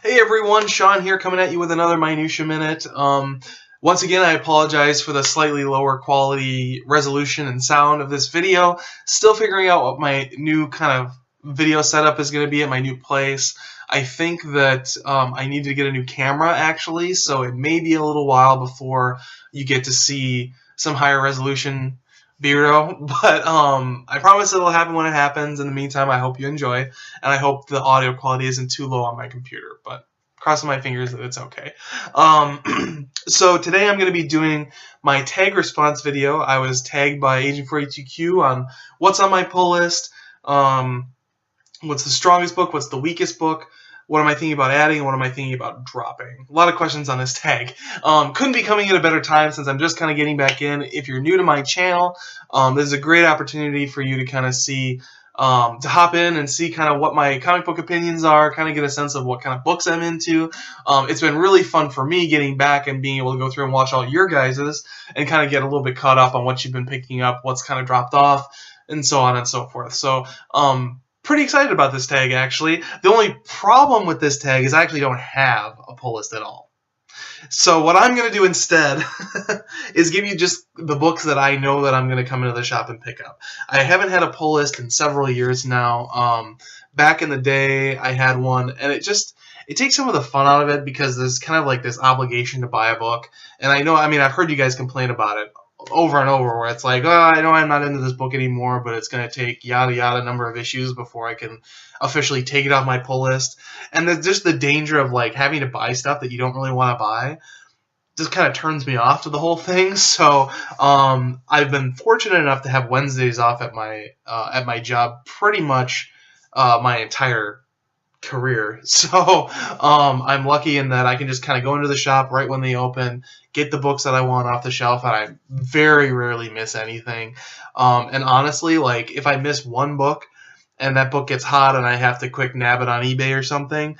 Hey everyone, Sean here coming at you with another Minutia Minute. Once again, I apologize for the slightly lower quality resolution and sound of this video. Still figuring out what my new kind of video setup is going to be at my new place. I think that I need to get a new camera actually, so it may be a little while before you get to see some higher resolution Beardo, but I promise it'll happen when it happens. In the meantime, I hope you enjoy, and I hope the audio quality isn't too low on my computer, but crossing my fingers that it's okay. So today I'm going to be doing my tag response video. I was tagged by Agent 42Q on what's on my pull list, what's the strongest book, what's the weakest book, what am I thinking about adding, and what am I thinking about dropping? A lot of questions on this tag. Couldn't be coming at a better time since I'm just kind of getting back in. If you're new to my channel, this is a great opportunity for you to kind of see, to hop in and see kind of what my comic book opinions are, kind of get a sense of what kind of books I'm into. It's been really fun for me getting back and being able to go through and watch all your guys's and kind of get a little bit caught up on what you've been picking up, what's kind of dropped off, and so on and so forth. So, pretty excited about this tag, actually. The only problem with this tag is I actually don't have a pull list at all. So what I'm going to do instead is give you just the books that I know that I'm going to come into the shop and pick up. I haven't had a pull list in several years now. Back in the day, I had one, and it takes some of the fun out of it because there's kind of like this obligation to buy a book. And I've heard you guys complain about it over and over, where it's like, oh, I know I'm not into this book anymore, but it's going to take yada yada number of issues before I can officially take it off my pull list. And there's just the danger of like having to buy stuff that you don't really want to buy. Just kind of turns me off to the whole thing. So I've been fortunate enough to have Wednesdays off at my job pretty much my entire career. So I'm lucky in that I can just kind of go into the shop right when they open, get the books that I want off the shelf, and I very rarely miss anything. And honestly, like if I miss one book and that book gets hot and I have to quick nab it on eBay or something,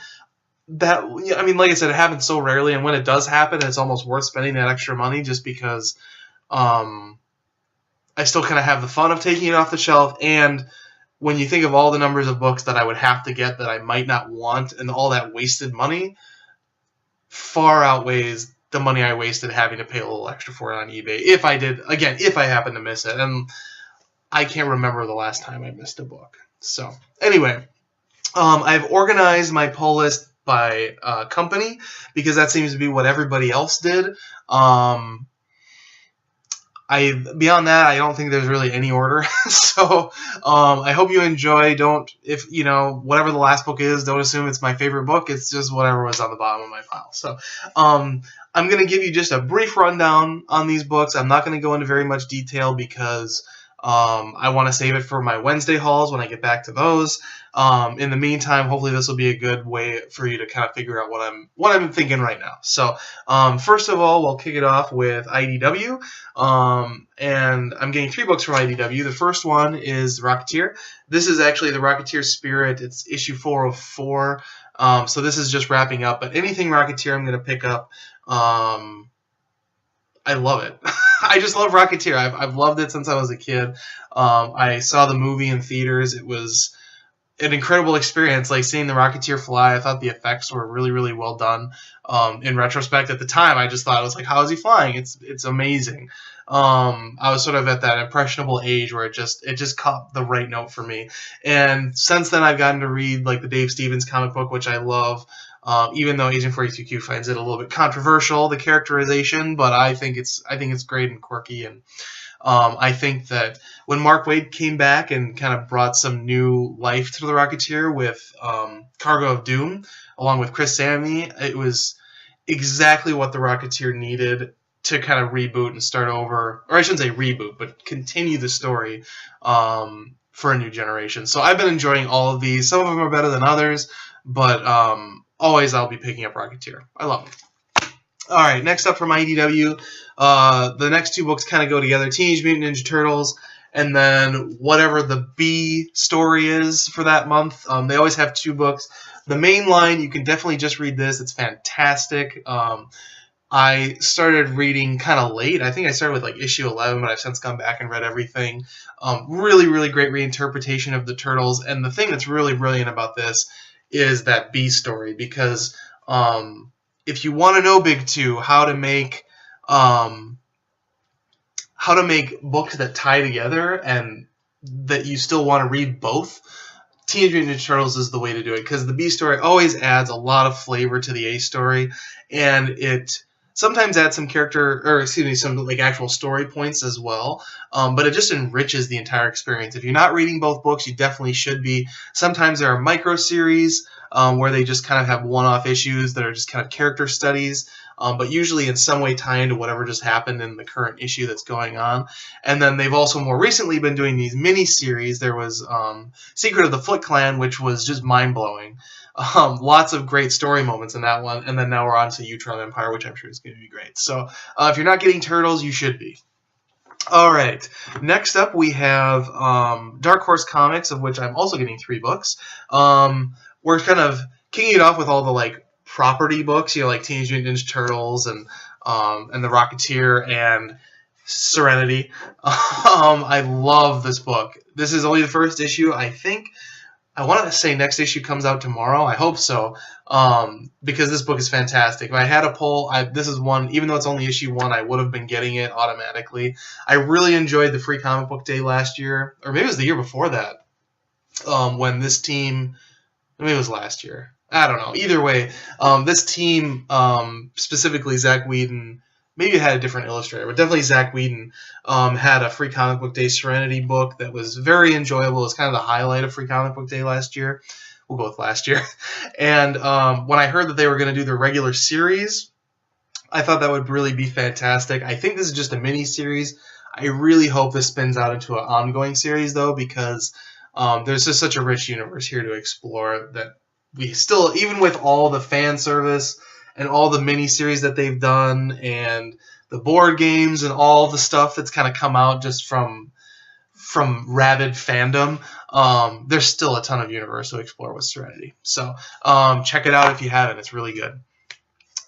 like I said, it happens so rarely, and when it does happen, it's almost worth spending that extra money just because I still kind of have the fun of taking it off the shelf. And when you think of all the numbers of books that I would have to get that I might not want and all that wasted money, far outweighs the money I wasted having to pay a little extra for it on eBay. If I happen to miss it. And I can't remember the last time I missed a book. So anyway, I've organized my pull list by company because that seems to be what everybody else did. Beyond that, I don't think there's really any order. So I hope you enjoy. Whatever the last book is, don't assume it's my favorite book. It's just whatever was on the bottom of my pile. So I'm going to give you just a brief rundown on these books. I'm not going to go into very much detail because I want to save it for my Wednesday hauls when I get back to those. In the meantime, hopefully this will be a good way for you to kind of figure out what I'm thinking right now. So first of all, we'll kick it off with IDW. And I'm getting 3 books from IDW. The first one is The Rocketeer. This is actually The Rocketeer Spirit. It's issue 404. So this is just wrapping up. But anything Rocketeer I'm going to pick up. I love it. I just love Rocketeer. I've loved it since I was a kid. I saw the movie in theaters. It was an incredible experience, like seeing the Rocketeer fly. I thought the effects were really, really well done. In retrospect, at the time, I just thought, I was like, how is he flying? It's amazing. I was sort of at that impressionable age where it just caught the right note for me. And since then, I've gotten to read like the Dave Stevens comic book, which I love. Even though Agent 42Q finds it a little bit controversial, the characterization, but I think it's great and quirky. And I think that when Mark Waid came back and kind of brought some new life to the Rocketeer with Cargo of Doom, along with Chris Samnee, it was exactly what the Rocketeer needed to kind of reboot and start over, or I shouldn't say reboot, but continue the story for a new generation. So I've been enjoying all of these. Some of them are better than others, but always I'll be picking up Rocketeer. I love it. All right, next up from IDW, the next 2 books kind of go together, Teenage Mutant Ninja Turtles, and then whatever the B story is for that month. They always have 2 books. The main line, you can definitely just read this. It's fantastic. I started reading kind of late. I think I started with like issue 11, but I've since gone back and read everything. Really, really great reinterpretation of the Turtles. And the thing that's really brilliant about this is that B story, because If you want to know, Big Two, how to make books that tie together and that you still want to read both, Teenage Mutant Ninja Turtles is the way to do it, because the B story always adds a lot of flavor to the A story, and it sometimes adds some some like actual story points as well, but it just enriches the entire experience. If you're not reading both books, you definitely should be. Sometimes there are micro series where they just kind of have one-off issues that are just kind of character studies, but usually in some way tie into whatever just happened in the current issue that's going on. And then they've also more recently been doing these mini-series. There was Secret of the Foot Clan, which was just mind-blowing. Lots of great story moments in that one. And then now we're on to Utron Empire, which I'm sure is going to be great. So if you're not getting Turtles, you should be. All right. Next up, we have Dark Horse Comics, of which I'm also getting 3 books. We're kind of kicking it off with all the like property books, like Teenage Mutant Ninja Turtles and The Rocketeer and Serenity. I love this book. This is only the first issue. I think I want to say next issue comes out tomorrow. I hope so, because this book is fantastic. If I had a poll, this is one, even though it's only issue 1, I would have been getting it automatically. I really enjoyed the Free Comic Book Day last year, or maybe it was the year before that, when this team, maybe it was last year. I don't know. Either way, this team, specifically Zach Whedon, maybe it had a different illustrator, but definitely Zach Whedon had a Free Comic Book Day Serenity book that was very enjoyable. It's kind of the highlight of Free Comic Book Day last year. We'll go with last year. And when I heard that they were going to do their regular series, I thought that would really be fantastic. I think this is just a mini-series. I really hope this spins out into an ongoing series, though, because there's just such a rich universe here to explore that we still, even with all the fan service and all the mini-series that they've done and the board games and all the stuff that's kind of come out just from rabid fandom, there's still a ton of universe to explore with Serenity. So check it out if you haven't. It's really good.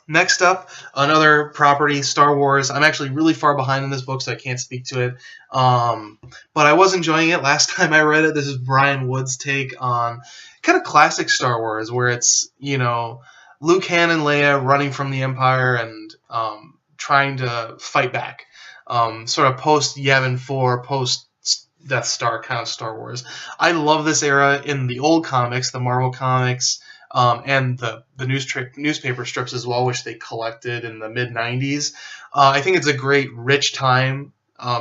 Next up, another property, Star Wars. I'm actually really far behind in this book, so I can't speak to it. But I was enjoying it last time I read it. This is Brian Wood's take on kind of classic Star Wars, where it's, Luke, Han, and Leia running from the Empire and trying to fight back. Sort of post-Yavin 4, post-Death Star kind of Star Wars. I love this era in the old comics, the Marvel comics, and the newspaper strips as well, which they collected in the mid-90s. I think it's a great, rich time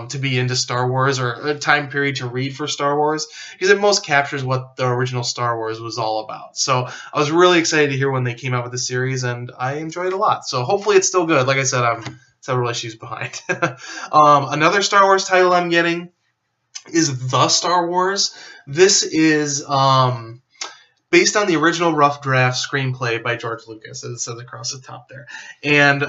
to be into Star Wars, or a time period to read for Star Wars, because it most captures what the original Star Wars was all about. So I was really excited to hear when they came out with the series, and I enjoyed it a lot. So hopefully it's still good. Like I said, I'm several issues behind. Another Star Wars title I'm getting is The Star Wars. This is based on the original rough draft screenplay by George Lucas, as it says across the top there. And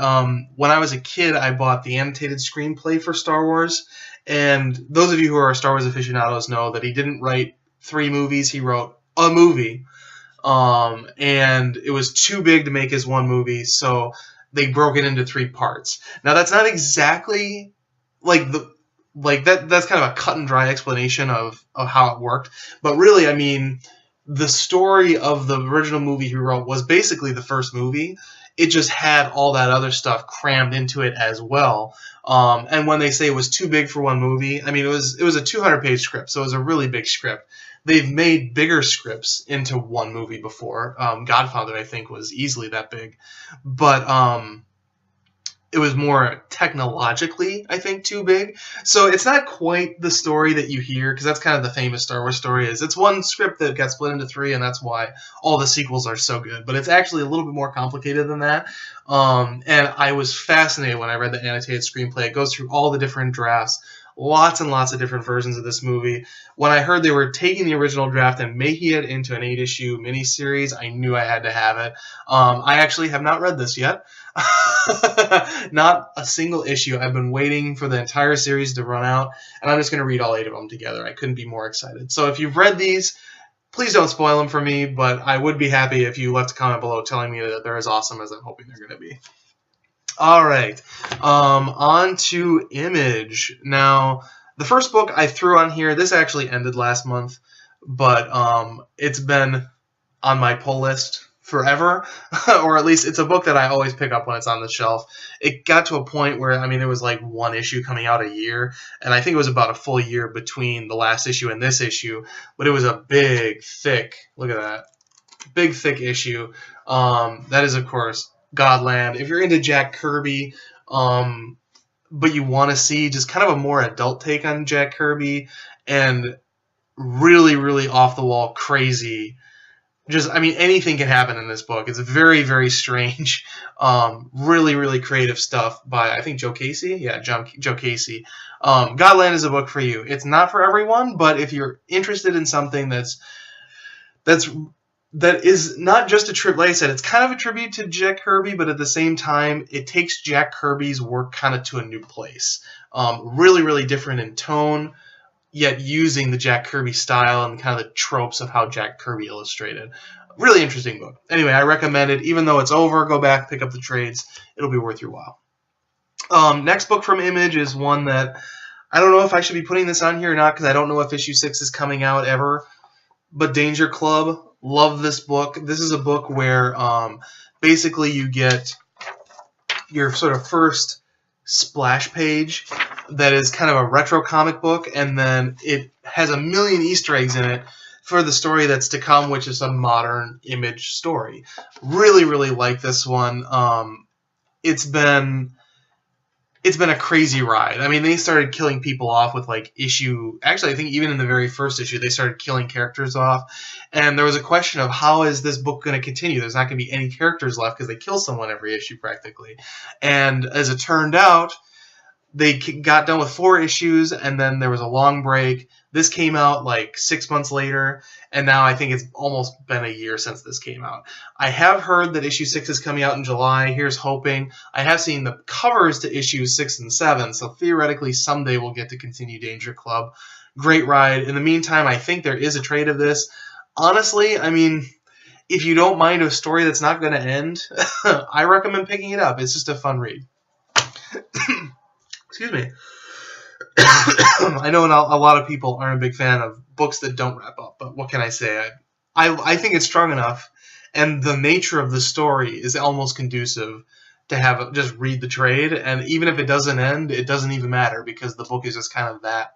when I was a kid, I bought the annotated screenplay for Star Wars. And those of you who are Star Wars aficionados know that he didn't write 3 movies, he wrote a movie. And it was too big to make as one movie, so they broke it into 3 parts. Now, that's not exactly that's kind of a cut and dry explanation of how it worked. But really, I mean, the story of the original movie he wrote was basically the first movie. It just had all that other stuff crammed into it as well. And when they say it was too big for one movie, I mean, it was a 200-page script, so it was a really big script. They've made bigger scripts into one movie before. Godfather, I think, was easily that big. But it was more technologically, I think, too big. So it's not quite the story that you hear, because that's kind of the famous Star Wars story is. It's one script that got split into 3, and that's why all the sequels are so good. But it's actually a little bit more complicated than that. And I was fascinated when I read the annotated screenplay. It goes through all the different drafts, lots and lots of different versions of this movie. When I heard they were taking the original draft and making it into an 8-issue miniseries, I knew I had to have it. I actually have not read this yet. Not a single issue. I've been waiting for the entire series to run out, and I'm just going to read all 8 of them together. I couldn't be more excited. So if you've read these, please don't spoil them for me, but I would be happy if you left a comment below telling me that they're as awesome as I'm hoping they're going to be. All right, on to Image. Now, the first book I threw on here, this actually ended last month, but it's been on my pull list forever, or at least it's a book that I always pick up when it's on the shelf. It got to a point where, I mean, there was like one issue coming out a year, and I think it was about a full year between the last issue and this issue, but it was a big, thick, look at that, big, thick issue. That is, of course, Godland. If you're into Jack Kirby, but you want to see just kind of a more adult take on Jack Kirby, and really, really off-the-wall crazy. Just, I mean, anything can happen in this book. It's very, very strange. Really, really creative stuff by, I think, Joe Casey? Yeah, Joe Casey. Godland is a book for you. It's not for everyone, but if you're interested in something that is not just a tribute, like I said, it's kind of a tribute to Jack Kirby, but at the same time, it takes Jack Kirby's work kind of to a new place. Really, really different in tone, yet using the Jack Kirby style and kind of the tropes of how Jack Kirby illustrated. Really interesting book. Anyway, I recommend it. Even though it's over, go back, pick up the trades. It'll be worth your while. Next book from Image is one that I don't know if I should be putting this on here or not, because I don't know if issue 6 is coming out ever. But Danger Club, love this book. This is a book where basically you get your sort of first splash page that is kind of a retro comic book, and then it has a million Easter eggs in it for the story that's to come, which is a modern Image story. Really, really like this one. It's been a crazy ride. I mean, they started killing people off with like actually I think even in the very first issue they started killing characters off, and there was a question of how is this book going to continue? There's not going to be any characters left because they kill someone every issue practically. And as it turned out, they got done with 4 issues, and then there was a long break. This came out like 6 months later, and now I think it's almost been a year since this came out. I have heard that issue 6 is coming out in July. Here's hoping. I have seen the covers to issues 6 and 7, so theoretically someday we'll get to continue Danger Club. Great ride. In the meantime, I think there is a trade of this. Honestly, I mean, if you don't mind a story that's not going to end, I recommend picking it up. It's just a fun read. Excuse me. I know a lot of people aren't a big fan of books that don't wrap up, but what can I say? I think it's strong enough, and the nature of the story is almost conducive to have just read the trade, and even if it doesn't end, it doesn't even matter because the book is just kind of that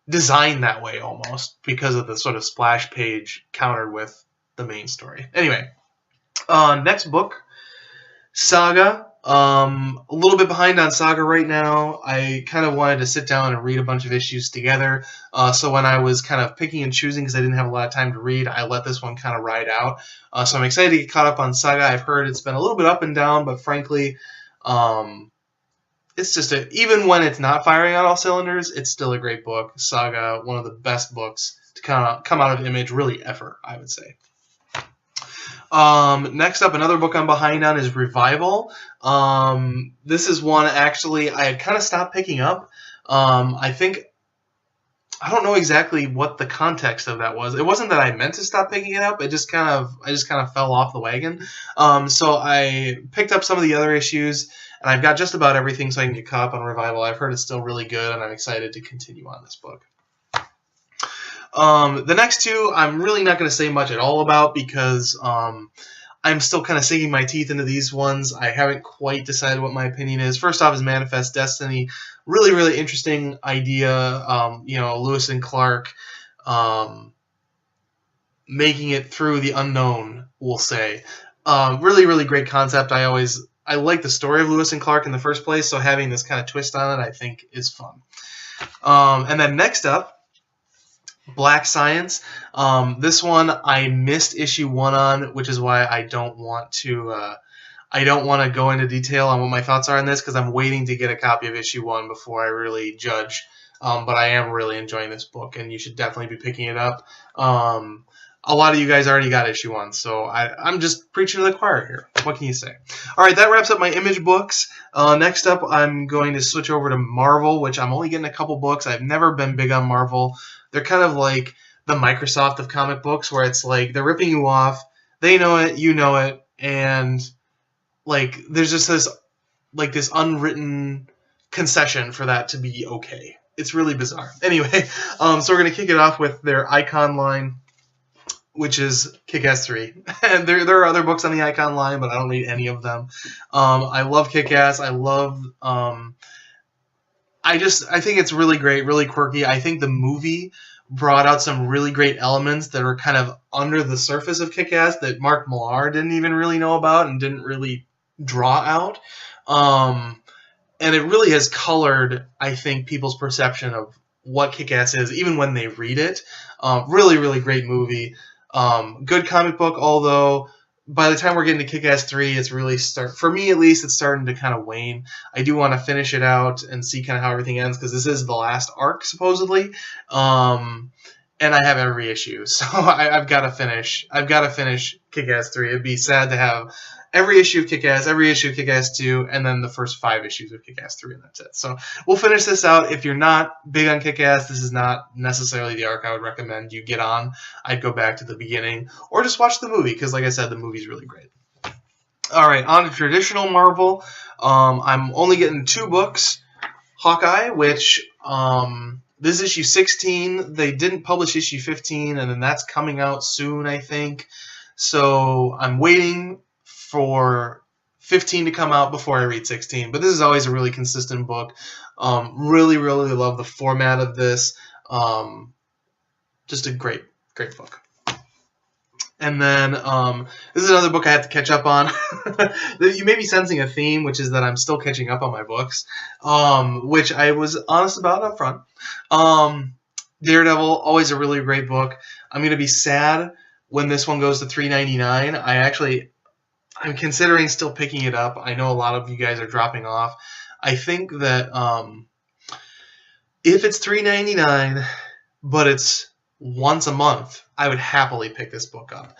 designed that way almost because of the sort of splash page countered with the main story. Anyway, next book, Saga. A little bit behind on Saga right now. I kind of wanted to sit down and read a bunch of issues together. So when I was kind of picking and choosing because I didn't have a lot of time to read, I let this one kind of ride out. So I'm excited to get caught up on Saga. I've heard it's been a little bit up and down, but frankly, it's just even when it's not firing on all cylinders, it's still a great book. Saga, one of the best books to come out of Image, really ever, I would say. Next up, another book I'm behind on is Revival. This is one actually I had kind of stopped picking up. I don't know exactly what the context of that was. It wasn't that I meant to stop picking it up. I just kind of fell off the wagon. So I picked up some of the other issues, and I've got just about everything so I can get caught up on Revival. I've heard it's still really good, and I'm excited to continue on this book. The next two, I'm really not going to say much at all about because I'm still kind of sinking my teeth into these ones. I haven't quite decided what my opinion is. First off is Manifest Destiny. Really, really interesting idea. Lewis and Clark making it through the unknown, we'll say. Really, really great concept. I like the story of Lewis and Clark in the first place, so having this kind of twist on it, I think, is fun. And then next up, Black Science. This one I missed issue 1 on, which is why I don't want to go into detail on what my thoughts are on this because I'm waiting to get a copy of issue 1 before I really judge. But I am really enjoying this book, and you should definitely be picking it up. A lot of you guys already got issue 1, so I'm just preaching to the choir here. What can you say? All right, that wraps up my Image books. Next up, I'm going to switch over to Marvel, which I'm only getting a couple books. I've never been big on Marvel. They're kind of like the Microsoft of comic books, where it's like they're ripping you off. They know it, you know it, and like there's just this unwritten concession for that to be okay. It's really bizarre. Anyway, so we're gonna kick it off with their Icon line, which is Kick-Ass 3. And there are other books on the Icon line, but I don't read any of them. I love Kick-Ass. I love... I think it's really great, really quirky. I think the movie brought out some really great elements that are kind of under the surface of Kick-Ass that Mark Millar didn't even really know about and didn't really draw out. And it really has colored, I think, people's perception of what Kick-Ass is, even when they read it. Really, really great movie. Good comic book, although by the time we're getting to Kick-Ass 3, it's really for me at least, it's starting to kind of wane. I do want to finish it out and see kind of how everything ends, because this is the last arc, supposedly. And I have every issue, so I've got to finish. I've got to finish Kick-Ass 3. It'd be sad to have every issue of Kick-Ass, every issue of Kick-Ass 2, and then the first 5 issues of Kick-Ass 3, and that's it. So we'll finish this out. If you're not big on Kick-Ass, this is not necessarily the arc I would recommend you get on. I'd go back to the beginning, or just watch the movie, because like I said, the movie's really great. All right, on to traditional Marvel. I'm only getting 2 books. Hawkeye, which... this is issue 16. They didn't publish issue 15, and then that's coming out soon, I think. So I'm waiting for 15 to come out before I read 16. But this is always a really consistent book. Really, really love the format of this. Just a great, great book. And then this is another book I have to catch up on. You may be sensing a theme, which is that I'm still catching up on my books, which I was honest about up front. Daredevil, always a really great book. I'm going to be sad when this one goes to $3.99. I'm considering still picking it up. I know a lot of you guys are dropping off. I think that if it's $3.99, but it's once a month, I would happily pick this book up.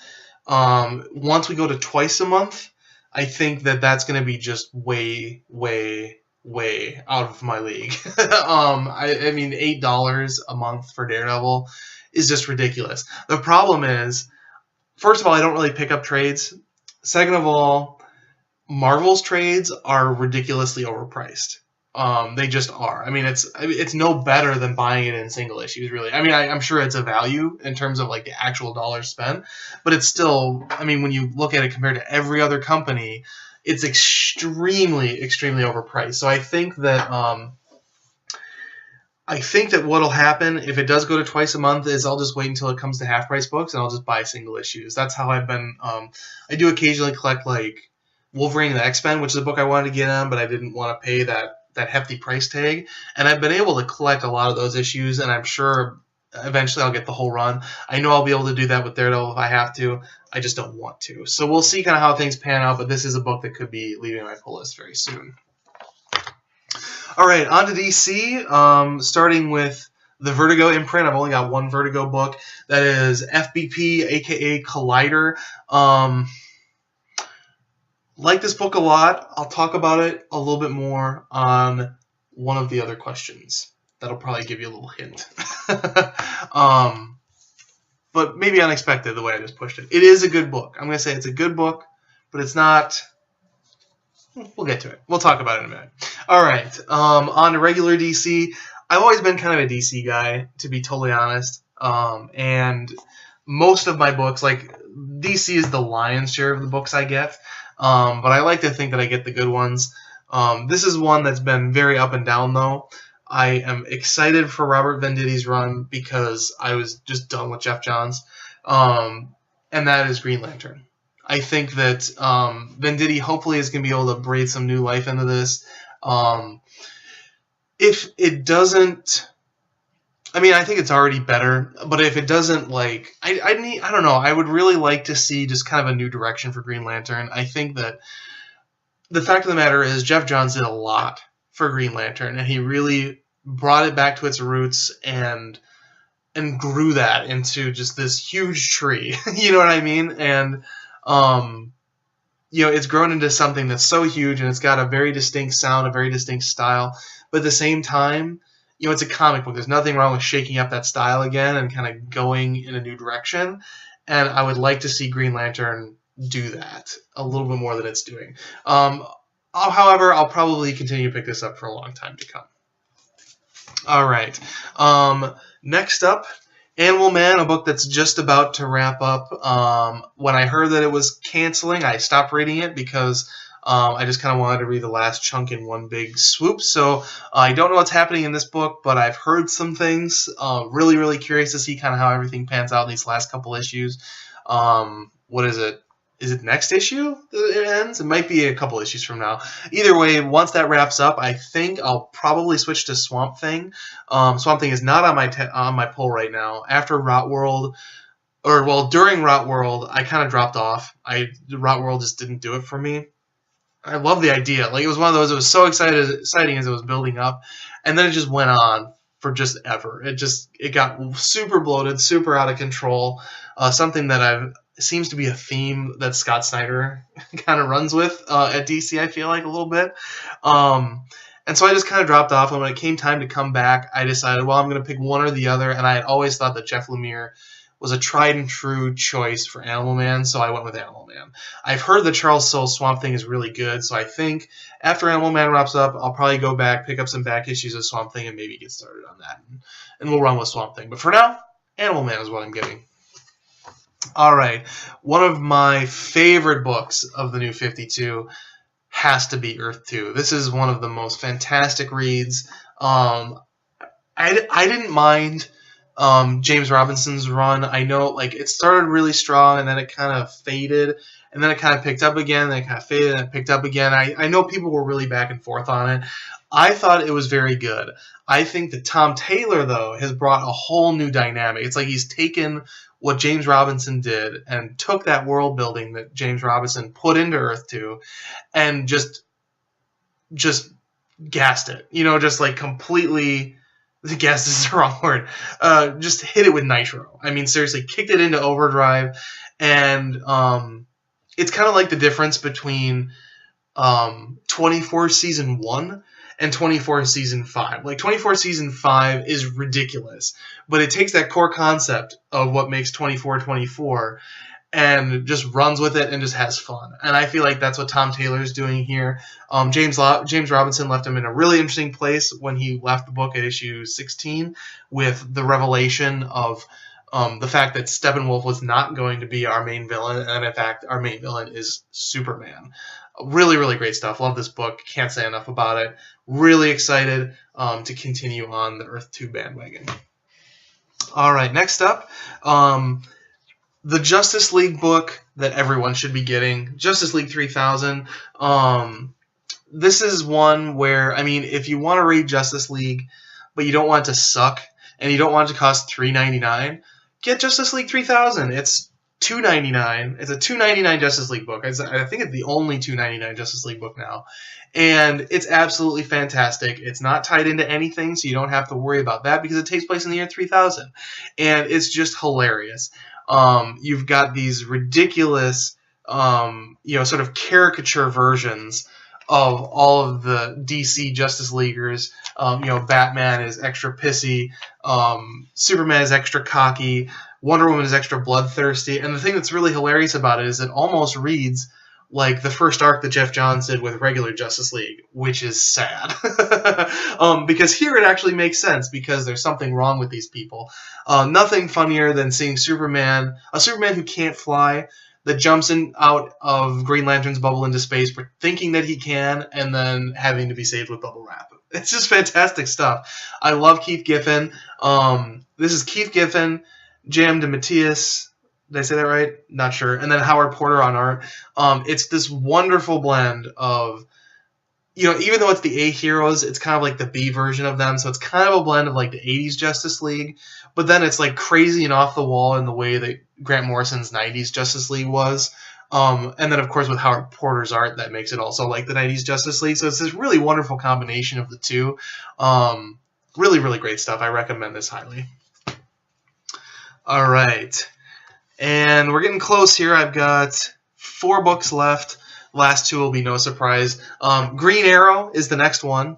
Once we go to twice a month, I think that that's going to be just way, way, way out of my league. I mean, $8 a month for Daredevil is just ridiculous. The problem is, first of all, I don't really pick up trades. Second of all, Marvel's trades are ridiculously overpriced. They just are. I mean, it's no better than buying it in single issues, really. I mean, I'm sure it's a value in terms of like the actual dollars spent, but it's still, I mean, when you look at it compared to every other company, it's extremely, extremely overpriced. So I think that what'll happen if it does go to twice a month is I'll just wait until it comes to half price books and I'll just buy single issues. That's how I've been. I do occasionally collect like Wolverine and the X-Men, which is a book I wanted to get on, but I didn't want to pay that hefty price tag, and I've been able to collect a lot of those issues, and I'm sure eventually I'll get the whole run. I know I'll be able to do that with Daredevil if I have to. I just don't want to. So we'll see kind of how things pan out, but this is a book that could be leaving my pull list very soon. All right, on to DC, starting with the Vertigo imprint. I've only got one Vertigo book. That is FBP, aka Collider. Like this book a lot. I'll talk about it a little bit more on one of the other questions. That'll probably give you a little hint. But maybe unexpected the way I just pushed it. It is a good book. I'm going to say it's a good book, but it's not... We'll get to it. We'll talk about it in a minute. All right. On to regular DC. I've always been kind of a DC guy, to be totally honest. And most of my books, like DC is the lion's share of the books I get. But I like to think that I get the good ones. This is one that's been very up and down, though. I am excited for Robert Venditti's run because I was just done with Jeff Johns. And that is Green Lantern. I think that Venditti hopefully is going to be able to breathe some new life into this. If it doesn't... I mean, I think it's already better, but if it doesn't, like, I don't know, I would really like to see just kind of a new direction for Green Lantern. I think that the fact of the matter is Jeff Johns did a lot for Green Lantern, and he really brought it back to its roots and grew that into just this huge tree. You know what I mean? And, you know, it's grown into something that's so huge, and it's got a very distinct sound, a very distinct style, but at the same time, you know, it's a comic book. There's nothing wrong with shaking up that style again and kind of going in a new direction. And I would like to see Green Lantern do that a little bit more than it's doing. However, I'll probably continue to pick this up for a long time to come. All right. Next up Animal Man, a book that's just about to wrap up. When I heard that it was canceling, I stopped reading it because I just kind of wanted to read the last chunk in one big swoop. So I don't know what's happening in this book, but I've heard some things. Really, really curious to see kind of how everything pans out in these last couple issues. What is it? Is it next issue that it ends? It might be a couple issues from now. Either way, once that wraps up, I think I'll probably switch to Swamp Thing. Swamp Thing is not on my pull right now. After Rot World, during Rot World, I kind of dropped off. Rot World just didn't do it for me. I love the idea. Like, it was one of those. It was so exciting as it was building up, and then it just went on for just ever. It got super bloated, super out of control. Something that seems to be a theme that Scott Snyder kind of runs with at DC, I feel like, a little bit. And so I just kind of dropped off, and when it came time to come back, I decided, well, I'm going to pick one or the other, and I had always thought that Jeff Lemire was a tried-and-true choice for Animal Man, so I went with Animal Man. I've heard that Charles Soule's Swamp Thing is really good, so I think after Animal Man wraps up, I'll probably go back, pick up some back issues of Swamp Thing, and maybe get started on that, and we'll run with Swamp Thing. But for now, Animal Man is what I'm getting. Alright, one of my favorite books of the New 52 has to be Earth 2. This is one of the most fantastic reads. I didn't mind James Robinson's run. I know, like, it started really strong, and then it kind of faded, and then it kind of picked up again, then it kind of faded, and it picked up again. I know people were really back and forth on it. I thought it was very good. I think that Tom Taylor, though, has brought a whole new dynamic. It's like he's taken what James Robinson did and took that world building that James Robinson put into Earth 2 and just gassed it. You know, just like completely, gas is the wrong word, just hit it with nitro. I mean, seriously, kicked it into overdrive. And it's kind of like the difference between 24 Season 1 and 24 Season 5. Like, 24 Season 5 is ridiculous, but it takes that core concept of what makes 24 24 and just runs with it and just has fun. And I feel like that's what Tom Taylor's doing here. James Robinson left him in a really interesting place when he left the book at issue 16 with the revelation of the fact that Steppenwolf was not going to be our main villain, and in fact, our main villain is Superman. Really, really great stuff. Love this book. Can't say enough about it. Really excited to continue on the Earth 2 bandwagon. All right, next up, the Justice League book that everyone should be getting, Justice League 3000. This is one where, I mean, if you want to read Justice League, but you don't want it to suck, and you don't want it to cost $3.99, get Justice League 3000. It's $2.99. It's a $2.99 Justice League book. I think it's the only $2.99 Justice League book now. And it's absolutely fantastic. It's not tied into anything, so you don't have to worry about that because it takes place in the year 3000. And it's just hilarious. You've got these ridiculous, sort of caricature versions of all of the DC Justice Leaguers. Batman is extra pissy. Superman is extra cocky. Wonder Woman is extra bloodthirsty. And the thing that's really hilarious about it is it almost reads like the first arc that Jeff Johns did with regular Justice League, which is sad. Because here it actually makes sense because there's something wrong with these people. Nothing funnier than seeing a Superman who can't fly, that jumps out of Green Lantern's bubble into space, thinking that he can, and then having to be saved with bubble wrap. It's just fantastic stuff. I love Keith Giffen. This is Keith Giffen, J.M. DeMatteis. Did I say that right? Not sure. And then Howard Porter on art. It's this wonderful blend of, even though it's the A heroes, it's kind of like the B version of them. So it's kind of a blend of like the 80s Justice League, but then it's like crazy and off the wall in the way that Grant Morrison's 90s Justice League was. And then, of course, with Howard Porter's art, that makes it also like the 90s Justice League. So it's this really wonderful combination of the two. Really, really great stuff. I recommend this highly. All right. And we're getting close here. I've got 4 books left. Last 2 will be no surprise. Green Arrow is the next one.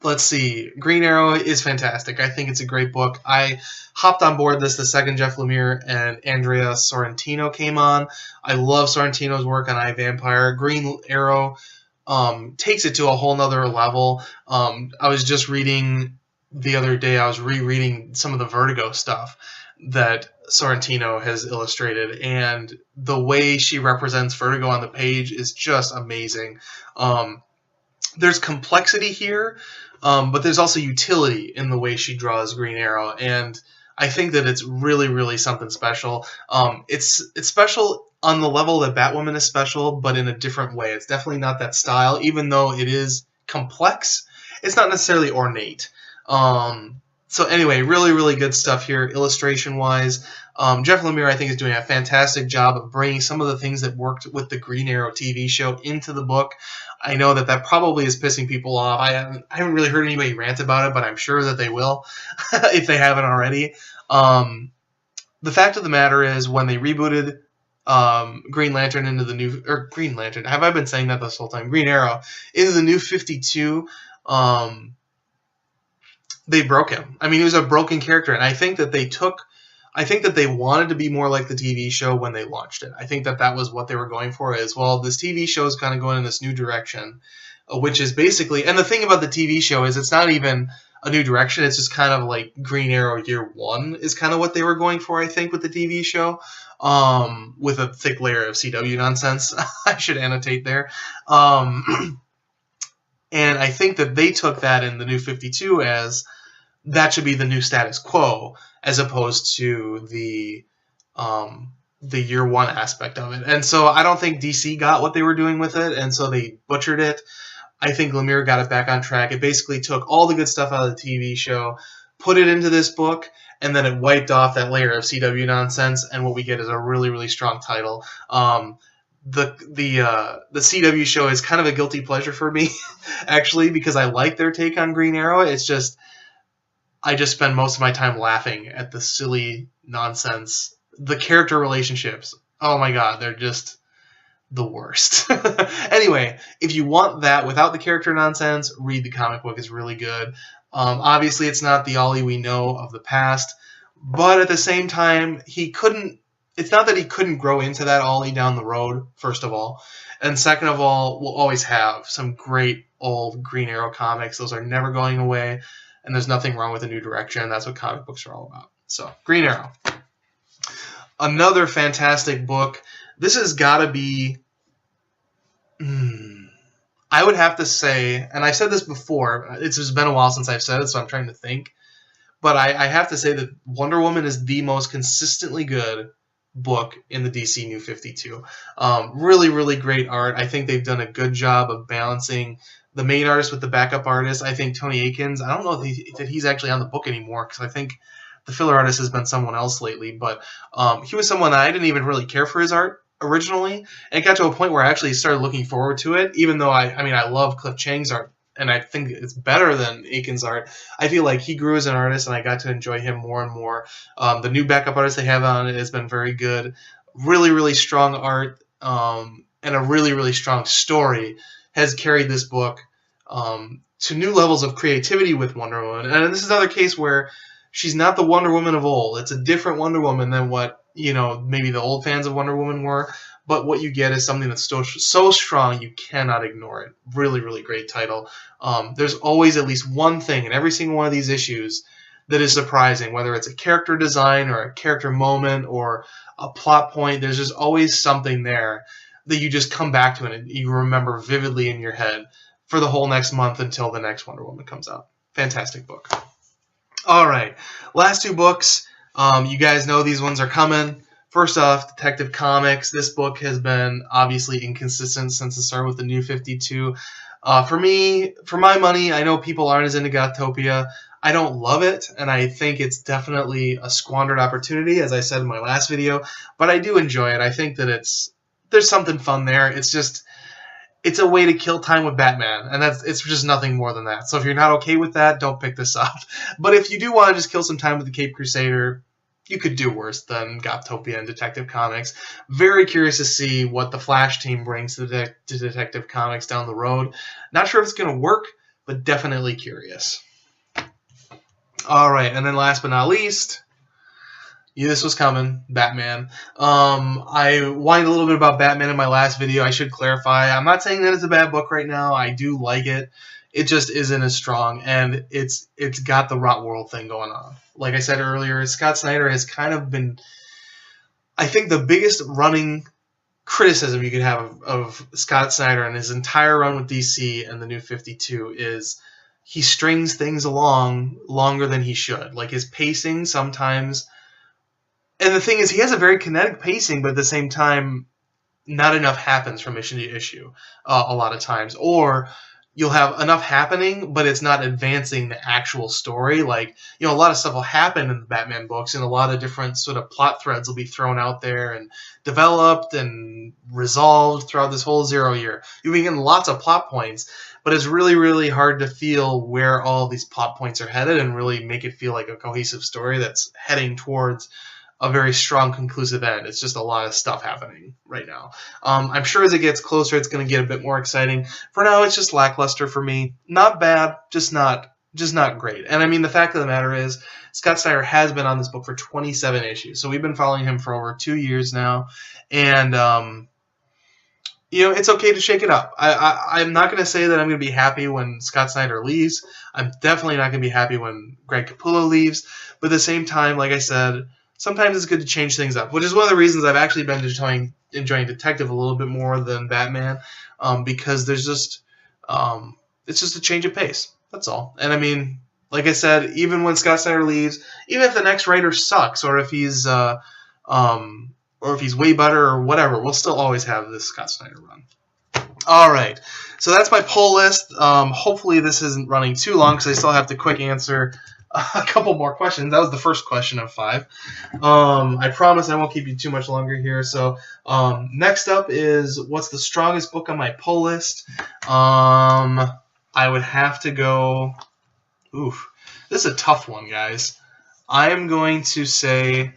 Let's see. Green Arrow is fantastic. I think it's a great book. I hopped on board this the second Jeff Lemire and Andrea Sorrentino came on. I love Sorrentino's work on iVampire. Green Arrow takes it to a whole nother level. I was just reading the other day I was rereading some of the Vertigo stuff that Sorrentino has illustrated, and the way she represents Vertigo on the page is just amazing. There's complexity here, but there's also utility in the way she draws Green Arrow, and I think that it's really, really something special. It's special on the level that Batwoman is special, but in a different way. It's definitely not that style, even though it is complex. It's not necessarily ornate. So anyway, really, really good stuff here, illustration-wise. Jeff Lemire, I think, is doing a fantastic job of bringing some of the things that worked with the Green Arrow TV show into the book. I know that probably is pissing people off. I haven't really heard anybody rant about it, but I'm sure that they will if they haven't already. The fact of the matter is, when they rebooted Green Lantern into the new... Or Green Lantern, have I been saying that this whole time? Green Arrow into the new 52... they broke him. I mean, he was a broken character, and I think that they wanted to be more like the TV show when they launched it. I think that was what they were going for, is, well, this TV show is kind of going in this new direction, which is basically... And the thing about the TV show is it's not even a new direction. It's just kind of like Green Arrow Year 1 is kind of what they were going for, I think, with the TV show, with a thick layer of CW nonsense. I should annotate there. And I think that they took that in the new 52 as... that should be the new status quo, as opposed to the Year 1 aspect of it. And so I don't think DC got what they were doing with it, and so they butchered it. I think Lemire got it back on track. It basically took all the good stuff out of the TV show, put it into this book, and then it wiped off that layer of CW nonsense, and what we get is a really, really strong title. The CW show is kind of a guilty pleasure for me, actually, because I like their take on Green Arrow. It's just... I just spend most of my time laughing at the silly nonsense. The character relationships, oh my god, they're just the worst. Anyway, if you want that without the character nonsense, read the comic book. It's really good. Obviously, it's not the Ollie we know of the past, but at the same time, it's not that he couldn't grow into that Ollie down the road, first of all. And second of all, we'll always have some great old Green Arrow comics. Those are never going away. And there's nothing wrong with a new direction. That's what comic books are all about. So, Green Arrow. Another fantastic book. This has got to be... I would have to say, and I've said this before, it's been a while since I've said it, so I'm trying to think. But I have to say that Wonder Woman is the most consistently good book in the DC New 52. Really, really great art. I think they've done a good job of balancing the main artist with the backup artist. I think Tony Akins, I don't know that he's actually on the book anymore, because I think the filler artist has been someone else lately, but he was someone that I didn't even really care for his art originally, and it got to a point where I actually started looking forward to it, even though I love Cliff Chang's art, and I think it's better than Akins' art. I feel like he grew as an artist, and I got to enjoy him more and more. The new backup artist they have on it has been very good. Really, really strong art, and a really, really strong story has carried this book to new levels of creativity with Wonder Woman. And this is another case where she's not the Wonder Woman of old. It's a different Wonder Woman than what, maybe the old fans of Wonder Woman were. But what you get is something that's so strong you cannot ignore it. Really, really great title. There's always at least one thing in every single one of these issues that is surprising, whether it's a character design or a character moment or a plot point. There's just always something there that you just come back to and you remember vividly in your head for the whole next month until the next Wonder Woman comes out. Fantastic book. All right, last two books. You guys know these ones are coming. First off, Detective Comics. This book has been obviously inconsistent since the start with the New 52. For my money, I know people aren't as into Gothtopia. I don't love it, and I think it's definitely a squandered opportunity, as I said in my last video, but I do enjoy it. I think that there's something fun there. It's a way to kill time with Batman, and it's just nothing more than that. So if you're not okay with that, don't pick this up. But if you do want to just kill some time with the Caped Crusader, you could do worse than Gothtopia and Detective Comics. Very curious to see what the Flash team brings to Detective Comics down the road. Not sure if it's going to work, but definitely curious. All right, and then last but not least, this was coming, Batman. I whined a little bit about Batman in my last video. I should clarify. I'm not saying that it's a bad book right now. I do like it. it just isn't as strong, and it's got the Rot World thing going on. Like I said earlier, Scott Snyder has kind of been, I think, the biggest running criticism you could have of Scott Snyder and his entire run with DC and the New 52 is he strings things along longer than he should. Like his pacing sometimes, and the thing is, he has a very kinetic pacing, but at the same time, not enough happens from issue to issue a lot of times. Or you'll have enough happening, but it's not advancing the actual story. Like, you know, a lot of stuff will happen in the Batman books, and a lot of different sort of plot threads will be thrown out there and developed and resolved throughout this whole 0 year. You'll be getting lots of plot points, but it's really, really hard to feel where all these plot points are headed and really make it feel like a cohesive story that's heading towards a very strong, conclusive end. It's just a lot of stuff happening right now. I'm sure as it gets closer, it's going to get a bit more exciting. For now, it's just lackluster for me. Not bad, just not great. And I mean, the fact of the matter is, Scott Snyder has been on this book for 27 issues. So we've been following him for over 2 years now. And, you know, it's okay to shake it up. I'm not going to say that I'm going to be happy when Scott Snyder leaves. I'm definitely not going to be happy when Greg Capullo leaves. But at the same time, like I said, sometimes it's good to change things up, which is one of the reasons I've actually been enjoying Detective a little bit more than Batman, because there's just it's just a change of pace. That's all. And I mean, like I said, even when Scott Snyder leaves, even if the next writer sucks, or if he's way better or whatever, we'll still always have this Scott Snyder run. All right, so that's my poll list. Hopefully this isn't running too long because I still have to quick answer a couple more questions. That was the first question of 5. I promise I won't keep you too much longer here. So next up is, what's the strongest book on my pull list? I would have to go... Oof. This is a tough one, guys. I am going to say,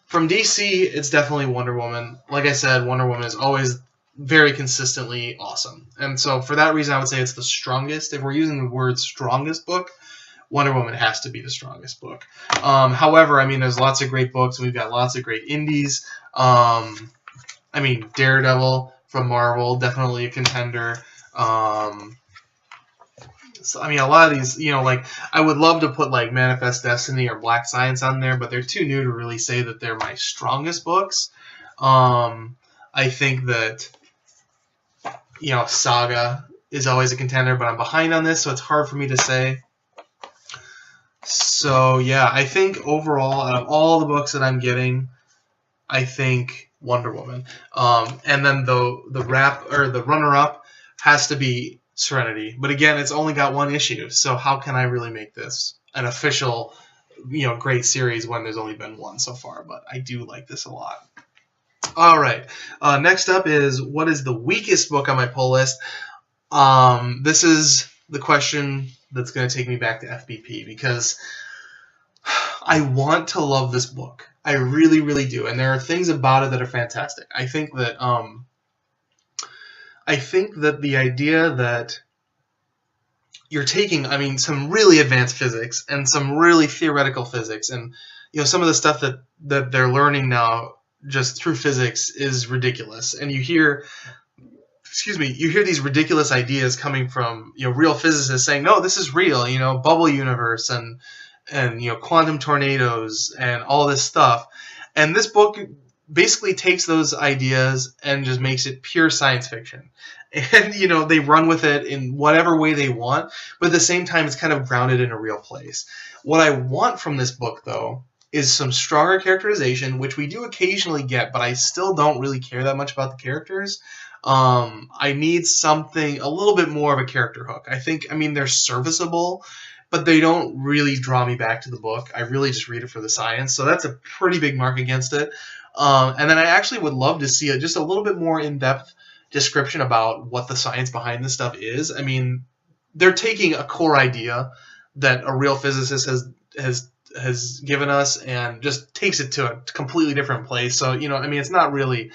from DC, it's definitely Wonder Woman. Like I said, Wonder Woman is always very consistently awesome. And so for that reason, I would say it's the strongest. If we're using the word strongest book, Wonder Woman has to be the strongest book. However, I mean, there's lots of great books. We've got lots of great indies. I mean, Daredevil from Marvel, definitely a contender. So, I mean, a lot of these, you know, like, I would love to put, like, Manifest Destiny or Black Science on there, but they're too new to really say that they're my strongest books. I think that, you know, Saga is always a contender, but I'm behind on this, so it's hard for me to say. So, yeah, I think overall, out of all the books that I'm getting, I think Wonder Woman. And then the runner-up has to be Serenity. But again, it's only got 1 issue, so how can I really make this an official, you know, great series when there's only been 1 so far? But I do like this a lot. All right. Next up is, what is the weakest book on my pull list? This is the question that's going to take me back to FBP, because I want to love this book. I really, really do. And there are things about it that are fantastic. I think that the idea that you're taking, I mean, some really advanced physics and some really theoretical physics, and, you know, some of the stuff that they're learning now just through physics is ridiculous. And you hear these ridiculous ideas coming from, you know, real physicists saying, no, this is real, you know, bubble universe and you know, quantum tornadoes and all this stuff. And this book basically takes those ideas and just makes it pure science fiction. And, you know, they run with it in whatever way they want, but at the same time, it's kind of grounded in a real place. What I want from this book, though, is some stronger characterization, which we do occasionally get, but I still don't really care that much about the characters. I need something, a little bit more of a character hook. I mean, they're serviceable, but they don't really draw me back to the book. I really just read it for the science, so that's a pretty big mark against it. And then I actually would love to see just a little bit more in-depth description about what the science behind this stuff is. I mean, they're taking a core idea that a real physicist has given us and just takes it to a completely different place. So, you know, I mean, it's not really,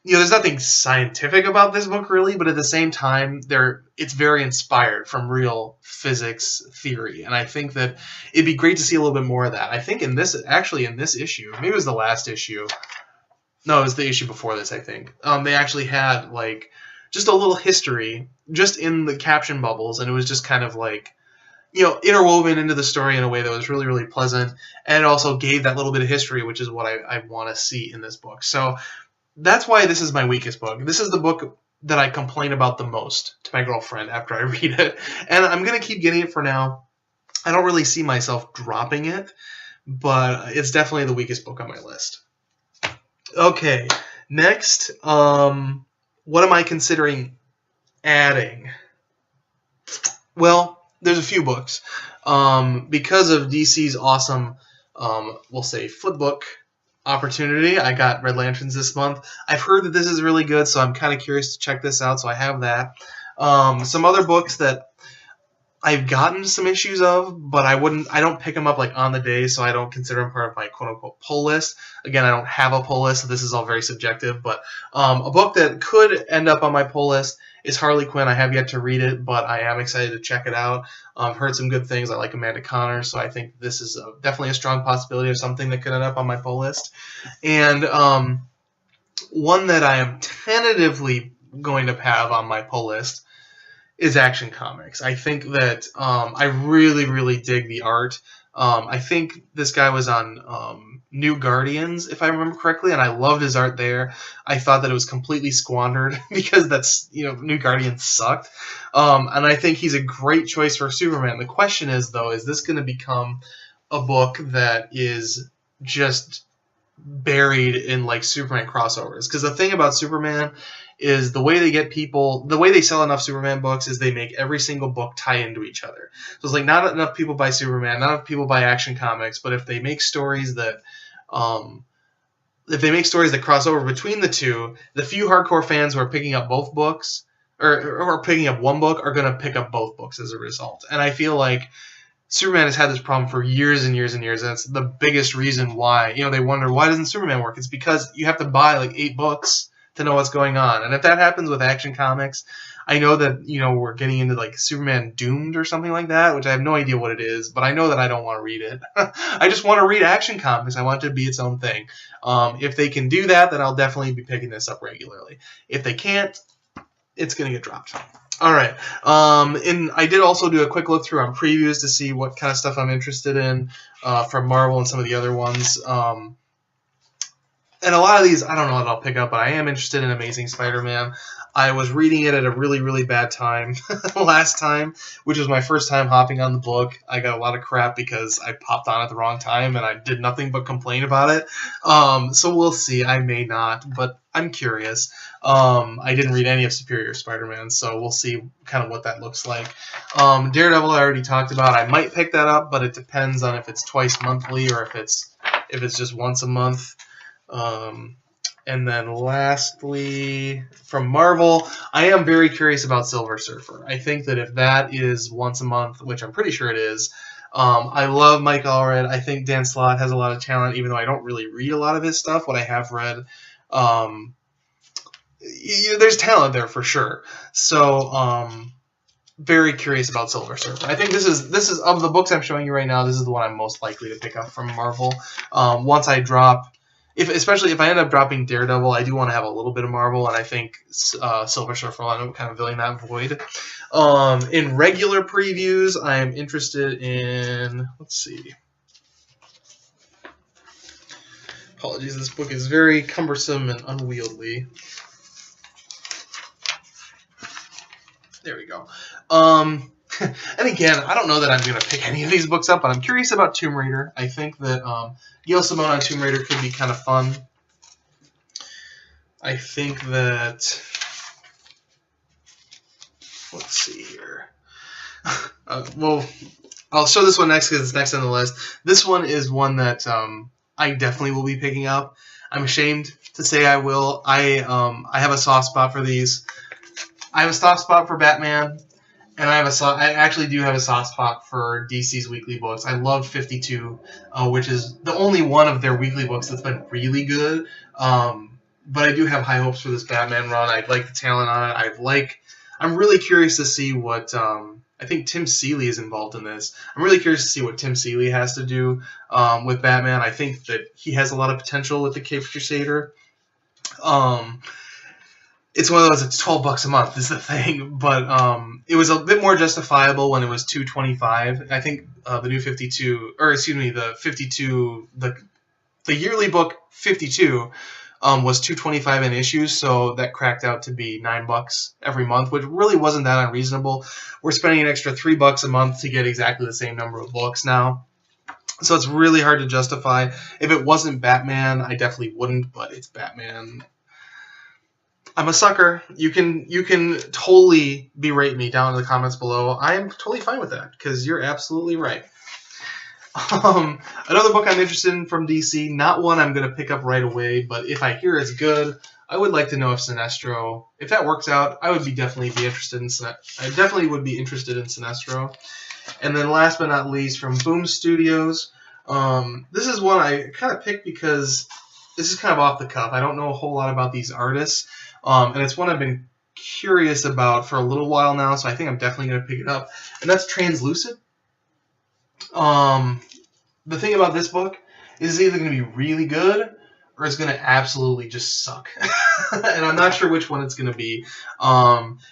you know, there's nothing scientific about this book really, but at the same time, it's very inspired from real physics theory. And I think that it'd be great to see a little bit more of that. I think in this issue, maybe it was the last issue. No, it was the issue before this, I think. They actually had, like, just a little history just in the caption bubbles, and it was just kind of like, you know, interwoven into the story in a way that was really, really pleasant, and it also gave that little bit of history, which is what I want to see in this book. So that's why this is my weakest book. This is the book that I complain about the most to my girlfriend after I read it, and I'm going to keep getting it for now. I don't really see myself dropping it, but it's definitely the weakest book on my list. Okay, next, what am I considering adding? Well, there's a few books. Because of DC's awesome, we'll say, flipbook opportunity, I got Red Lanterns this month. I've heard that this is really good, so I'm kind of curious to check this out, so I have that. Some other books that I've gotten some issues of, but I don't pick them up like on the day, so I don't consider them part of my quote-unquote pull list. Again, I don't have a pull list, so this is all very subjective, but a book that could end up on my pull list is Harley Quinn. I have yet to read it, but I am excited to check it out. I've heard some good things. I like Amanda Conner, so I think this is definitely a strong possibility of something that could end up on my pull list. And one that I am tentatively going to have on my pull list is Action Comics. I think that I really, really dig the art. I think this guy was on New Guardians, if I remember correctly, and I loved his art there. I thought that it was completely squandered because that's, you know, New Guardians sucked. And I think he's a great choice for Superman. The question is, though, is this going to become a book that is just buried in like Superman crossovers? Because the thing about Superman is the way they get people, the way they sell enough Superman books is they make every single book tie into each other. So it's like not enough people buy Superman, not enough people buy Action Comics, but if they make stories that cross over between the two, the few hardcore fans who are picking up both books or picking up one book are going to pick up both books as a result. And I feel like Superman has had this problem for years and years and years, and it's the biggest reason why, you know, they wonder why doesn't Superman work. It's because you have to buy like 8 books to know what's going on. And if that happens with Action Comics, I know that, you know, we're getting into like Superman Doomed or something like that, which I have no idea what it is, but I know that I don't want to read it. I just want to read Action Comics. I want it to be its own thing. If they can do that, then I'll definitely be picking this up regularly. If they can't, it's going to get dropped. All right. And I did also do a quick look through on previews to see what kind of stuff I'm interested in from Marvel and some of the other ones. And a lot of these, I don't know what I'll pick up, but I am interested in Amazing Spider-Man. I was reading it at a really, really bad time last time, which was my first time hopping on the book. I got a lot of crap because I popped on at the wrong time, and I did nothing but complain about it. So we'll see. I may not, but I'm curious. I didn't read any of Superior Spider-Man, so we'll see kind of what that looks like. Daredevil I already talked about. I might pick that up, but it depends on if it's twice monthly or if it's just once a month. And then lastly, from Marvel, I am very curious about Silver Surfer. I think that if that is once a month, which I'm pretty sure it is, I love Mike Allred. I think Dan Slott has a lot of talent, even though I don't really read a lot of his stuff. What I have read, there's talent there for sure. So, very curious about Silver Surfer. I think this is of the books I'm showing you right now, this is the one I'm most likely to pick up from Marvel. Once I drop, especially if I end up dropping Daredevil, I do want to have a little bit of Marvel, and I think Silver Surfer will end up kind of filling that void. In regular previews, I am interested in, let's see. Apologies, this book is very cumbersome and unwieldy. There we go. And again, I don't know that I'm going to pick any of these books up, but I'm curious about Tomb Raider. I think that Gail Simone on Tomb Raider could be kind of fun. I think that, let's see here. Well, I'll show this one next because it's next on the list. This one is one that I definitely will be picking up. I'm ashamed to say I will. I have a soft spot for these. I have a soft spot for Batman. And I actually do have a soft spot for DC's weekly books. I love 52, which is the only one of their weekly books that's been really good. But I do have high hopes for this Batman run. I like the talent on it. I'm really curious to see what I think Tim Seeley is involved in this. I'm really curious to see what Tim Seeley has to do with Batman. I think that he has a lot of potential with the Caped Crusader. it's one of those, it's $12 a month is the thing, but it was a bit more justifiable when it was $2.25. I think the new 52, or excuse me, the 52, the yearly book 52 was $2.25 in issues, so that cracked out to be $9 every month, which really wasn't that unreasonable. We're spending an extra $3 a month to get exactly the same number of books now. So it's really hard to justify. If it wasn't Batman, I definitely wouldn't, but it's Batman. I'm a sucker. You can totally berate me down in the comments below. I am totally fine with that, because you're absolutely right. Another book I'm interested in from DC, not one I'm going to pick up right away, but if I hear it's good, I would like to know if Sinestro, if that works out, I would definitely be interested in Sinestro. And then last but not least, from Boom Studios, this is one I kind of picked because this is kind of off the cuff. I don't know a whole lot about these artists, and it's one I've been curious about for a little while now, so I think I'm definitely going to pick it up, and that's Translucid. The thing about this book is it's either going to be really good or it's going to absolutely just suck. And I'm not sure which one it's going to be.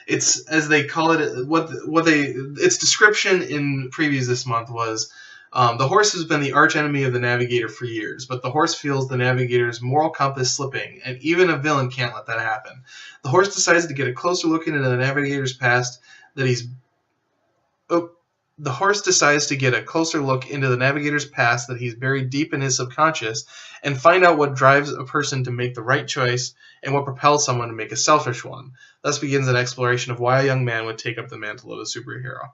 It's, as they call it, its description in previews this month was, the horse has been the archenemy of the navigator for years, but the horse feels the navigator's moral compass slipping, and even a villain can't let that happen. The horse decides to get a closer look into the navigator's past that he's... The horse decides to get a closer look into the navigator's past that he's buried deep in his subconscious and find out what drives a person to make the right choice and what propels someone to make a selfish one. Thus begins an exploration of why a young man would take up the mantle of a superhero.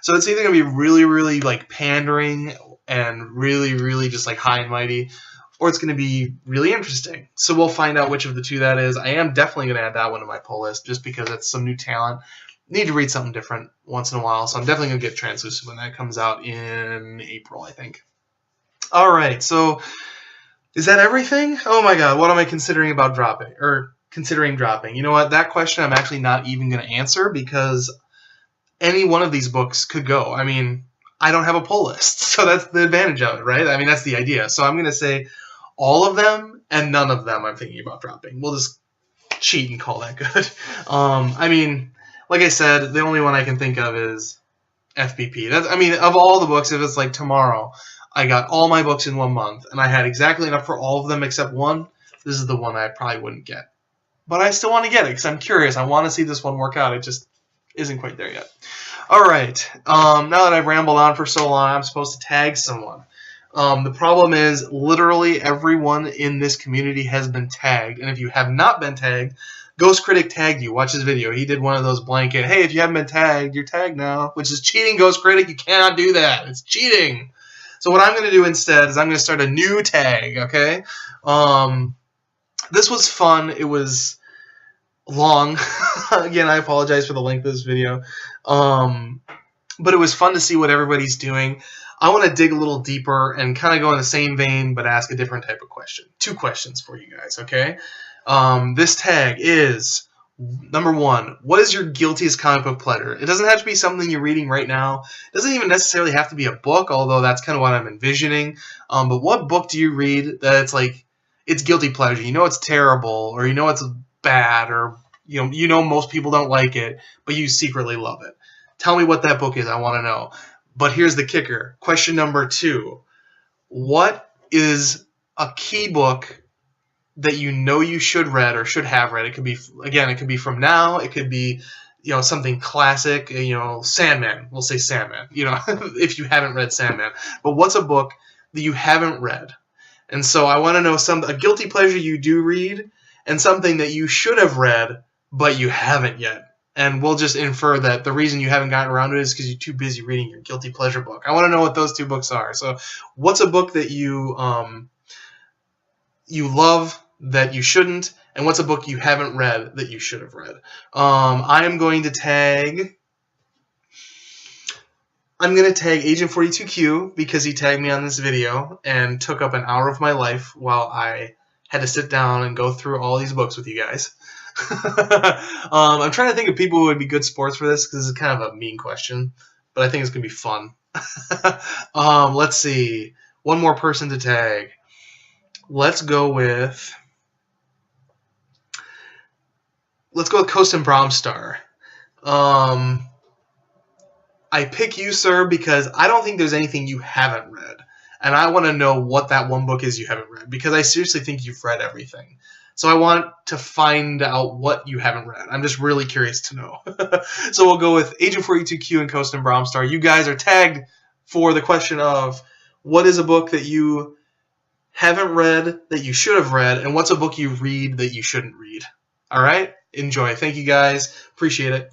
So it's either going to be really, really like pandering and really, really just like high and mighty, or it's going to be really interesting. So we'll find out which of the two that is. I am definitely going to add that one to my pull list just because it's some new talent. Need to read something different once in a while, so I'm definitely going to get Translucid when that comes out in April, I think. Alright, so is that everything? Oh my god, what am I considering dropping? You know what, that question I'm actually not even going to answer because any one of these books could go. I mean, I don't have a pull list, so that's the advantage of it, right? I mean, that's the idea. So I'm going to say all of them and none of them I'm thinking about dropping. We'll just cheat and call that good. I mean... Like I said, the only one I can think of is FBP. I mean, of all the books, if it's like tomorrow, I got all my books in 1 month, and I had exactly enough for all of them except one, this is the one I probably wouldn't get. But I still want to get it, because I'm curious. I want to see this one work out. It just isn't quite there yet. Alright, now that I've rambled on for so long, I'm supposed to tag someone. The problem is, literally everyone in this community has been tagged, and if you have not been tagged, Ghost Critic tagged you. Watch his video. He did one of those blanket, hey, if you haven't been tagged, you're tagged now, which is cheating, Ghost Critic. You cannot do that. It's cheating. So what I'm going to do instead is I'm going to start a new tag, okay? This was fun. It was long. Again, I apologize for the length of this video. But it was fun to see what everybody's doing. I want to dig a little deeper and kind of go in the same vein, but ask a different type of question. 2 questions for you guys, okay? This tag is, number 1, what is your guiltiest comic book pleasure? It doesn't have to be something you're reading right now. It doesn't even necessarily have to be a book, although that's kind of what I'm envisioning. But what book do you read that it's like, it's guilty pleasure? You know it's terrible, or you know it's bad, or you know most people don't like it, but you secretly love it. Tell me what that book is. I want to know. But here's the kicker. Question number 2. What is a key book that you know you should read or should have read? It could be, again, it could be from now. It could be, something classic, Sandman. We'll say Sandman, if you haven't read Sandman. But what's a book that you haven't read? And so I want to know a guilty pleasure you do read and something that you should have read, but you haven't yet. And we'll just infer that the reason you haven't gotten around to it is because you're too busy reading your guilty pleasure book. I want to know what those 2 books are. So what's a book that you love that you shouldn't, and what's a book you haven't read that you should have read? I am going to tag... I'm going to tag Agent 42Q because he tagged me on this video and took up an hour of my life while I had to sit down and go through all these books with you guys. I'm trying to think of people who would be good sports for this because this is kind of a mean question, but I think it's going to be fun. Let's see. One more person to tag. Let's go with... let's go with Koestenbraumstar. I pick you, sir, because I don't think there's anything you haven't read. And I want to know what that one book is you haven't read, because I seriously think you've read everything. So I want to find out what you haven't read. I'm just really curious to know. So we'll go with Agent 42Q and Koestenbraumstar. You guys are tagged for the question of what is a book that you haven't read that you should have read, and what's a book you read that you shouldn't read. All right? Enjoy. Thank you, guys. Appreciate it.